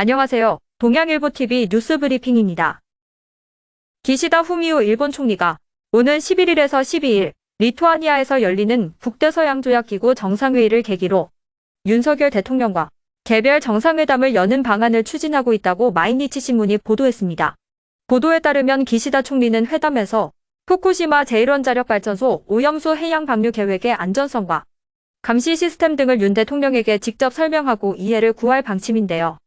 안녕하세요. 동양일보TV 뉴스브리핑입니다. 기시다 후미오 일본 총리가 오는 11일에서 12일 리투아니아에서 열리는 북대서양조약기구 정상회의를 계기로 윤석열 대통령과 개별 정상회담을 여는 방안을 추진하고 있다고 마이니치 신문이 보도했습니다. 보도에 따르면 기시다 총리는 회담에서 후쿠시마 제1원자력발전소 오염수 해양 방류 계획의 안전성과 감시 시스템 등을 윤 대통령에게 직접 설명하고 이해를 구할 방침인데요.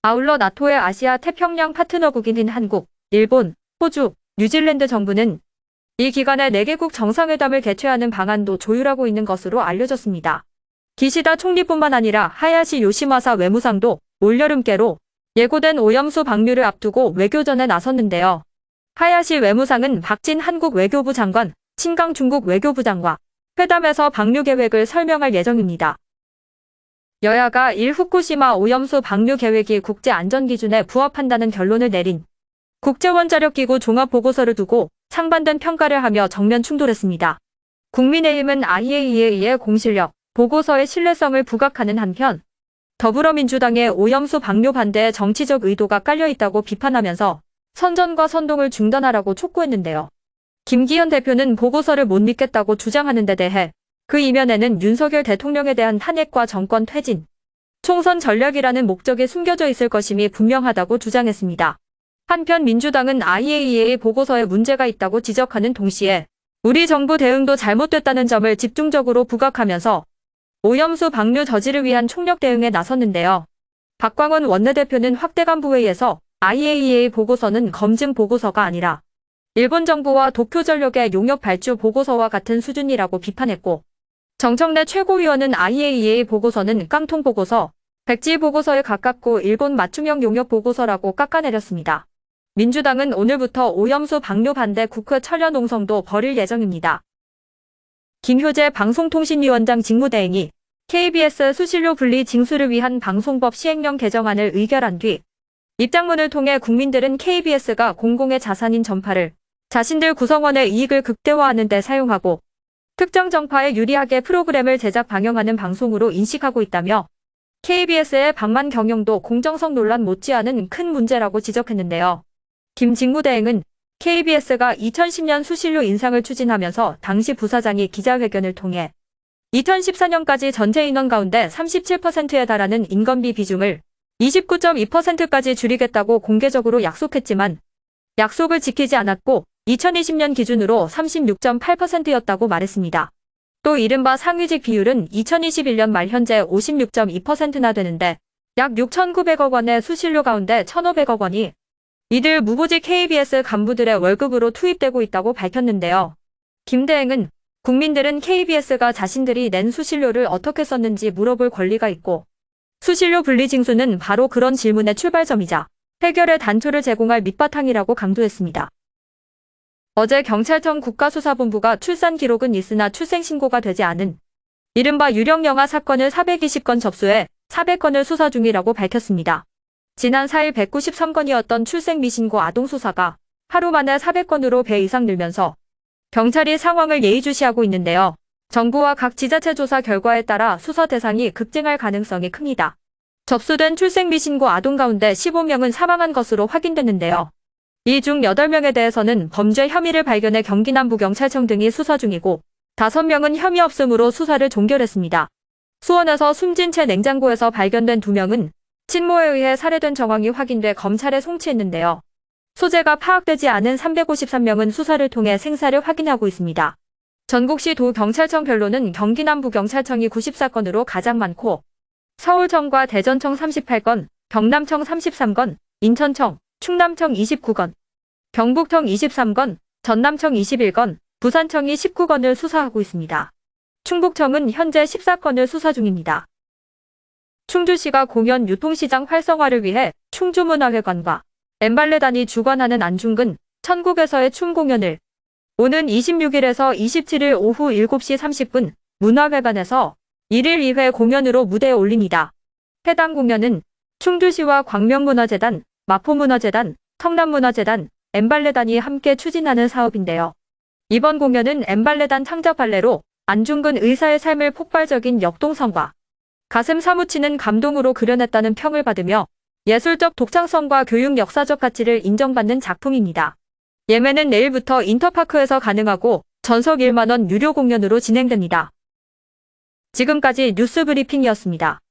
아울러 나토의 아시아 태평양 파트너국인 한국, 일본, 호주, 뉴질랜드 정부는 이 기간에 4개국 정상회담을 개최하는 방안도 조율하고 있는 것으로 알려졌습니다. 기시다 총리뿐만 아니라 하야시 요시마사 외무상도 올여름께로 예고된 오염수 방류를 앞두고 외교전에 나섰는데요. 하야시 외무상은 박진 한국 외교부 장관, 친강 중국 외교부 장과 회담에서 방류 계획을 설명할 예정입니다. 여야가 후쿠시마 오염수 방류 계획이 국제안전기준에 부합한다는 결론을 내린 국제원자력기구 종합보고서를 두고 상반된 평가를 하며 정면 충돌했습니다. 국민의힘은 IAEA의 공실력, 보고서의 신뢰성을 부각하는 한편 더불어민주당의 오염수 방류 반대에 정치적 의도가 깔려있다고 비판하면서 선전과 선동을 중단하라고 촉구했는데요. 김기현 대표는 보고서를 못 믿겠다고 주장하는 데 대해 그 이면에는 윤석열 대통령에 대한 탄핵과 정권 퇴진, 총선 전략이라는 목적이 숨겨져 있을 것임이 분명하다고 주장했습니다. 한편 민주당은 IAEA 보고서에 문제가 있다고 지적하는 동시에 우리 정부 대응도 잘못됐다는 점을 집중적으로 부각하면서 오염수 방류 저지를 위한 총력 대응에 나섰는데요. 박광원 원내대표는 확대간부회의에서 IAEA 보고서는 검증 보고서가 아니라 일본 정부와 도쿄전력의 용역 발주 보고서와 같은 수준이라고 비판했고, 정청래 최고위원은 IAEA 보고서는 깡통 보고서, 백지 보고서에 가깝고 일본 맞춤형 용역 보고서라고 깎아내렸습니다. 민주당은 오늘부터 오염수 방류 반대 국회 철야 농성도 벌일 예정입니다. 김효재 방송통신위원장 직무대행이 KBS 수신료 분리 징수를 위한 방송법 시행령 개정안을 의결한 뒤 입장문을 통해 국민들은 KBS가 공공의 자산인 전파를 자신들 구성원의 이익을 극대화하는 데 사용하고 특정 정파에 유리하게 프로그램을 제작 방영하는 방송으로 인식하고 있다며 KBS의 방만 경영도 공정성 논란 못지않은 큰 문제라고 지적했는데요. 김 직무대행은 KBS가 2010년 수신료 인상을 추진하면서 당시 부사장이 기자회견을 통해 2014년까지 전체 인원 가운데 37%에 달하는 인건비 비중을 29.2%까지 줄이겠다고 공개적으로 약속했지만 약속을 지키지 않았고 2020년 기준으로 36.8%였다고 말했습니다. 또 이른바 상위직 비율은 2021년 말 현재 56.2%나 되는데 약 6,900억 원의 수신료 가운데 1,500억 원이 이들 무보직 KBS 간부들의 월급으로 투입되고 있다고 밝혔는데요. 김 대행은 국민들은 KBS가 자신들이 낸 수신료를 어떻게 썼는지 물어볼 권리가 있고 수신료 분리징수는 바로 그런 질문의 출발점이자 해결의 단초를 제공할 밑바탕이라고 강조했습니다. 어제 경찰청 국가수사본부가 출산 기록은 있으나 출생신고가 되지 않은 이른바 유령영아 사건을 420건 접수해 400건을 수사 중이라고 밝혔습니다. 지난 4일 193건이었던 출생 미신고 아동 수사가 하루 만에 400건으로 배 이상 늘면서 경찰이 상황을 예의주시하고 있는데요. 정부와 각 지자체 조사 결과에 따라 수사 대상이 급증할 가능성이 큽니다. 접수된 출생 미신고 아동 가운데 15명은 사망한 것으로 확인됐는데요. 이 중 8명에 대해서는 범죄 혐의를 발견해 경기남부경찰청 등이 수사 중이고 5명은 혐의 없음으로 수사를 종결했습니다. 수원에서 숨진 채 냉장고에서 발견된 2명은 친모에 의해 살해된 정황이 확인돼 검찰에 송치했는데요. 소재가 파악되지 않은 353명은 수사를 통해 생사를 확인하고 있습니다. 전국시 도경찰청별로는 경기남부경찰청이 94건으로 가장 많고 서울청과 대전청 38건, 경남청 33건, 인천청, 충남청 29건, 경북청 23건, 전남청 21건, 부산청이 19건을 수사하고 있습니다. 충북청은 현재 14건을 수사 중입니다. 충주시가 공연 유통시장 활성화를 위해 충주문화회관과 엠발레단이 주관하는 안중근, 천국에서의 춤 공연을 오는 26일에서 27일 오후 7시 30분 문화회관에서 1일 2회 공연으로 무대에 올립니다. 해당 공연은 충주시와 광명문화재단, 마포문화재단, 성남문화재단, 엠발레단이 함께 추진하는 사업인데요. 이번 공연은 엠발레단 창작 발레로 안중근 의사의 삶을 폭발적인 역동성과 가슴 사무치는 감동으로 그려냈다는 평을 받으며 예술적 독창성과 교육 역사적 가치를 인정받는 작품입니다. 예매는 내일부터 인터파크에서 가능하고 전석 1만 원 유료 공연으로 진행됩니다. 지금까지 뉴스 브리핑이었습니다.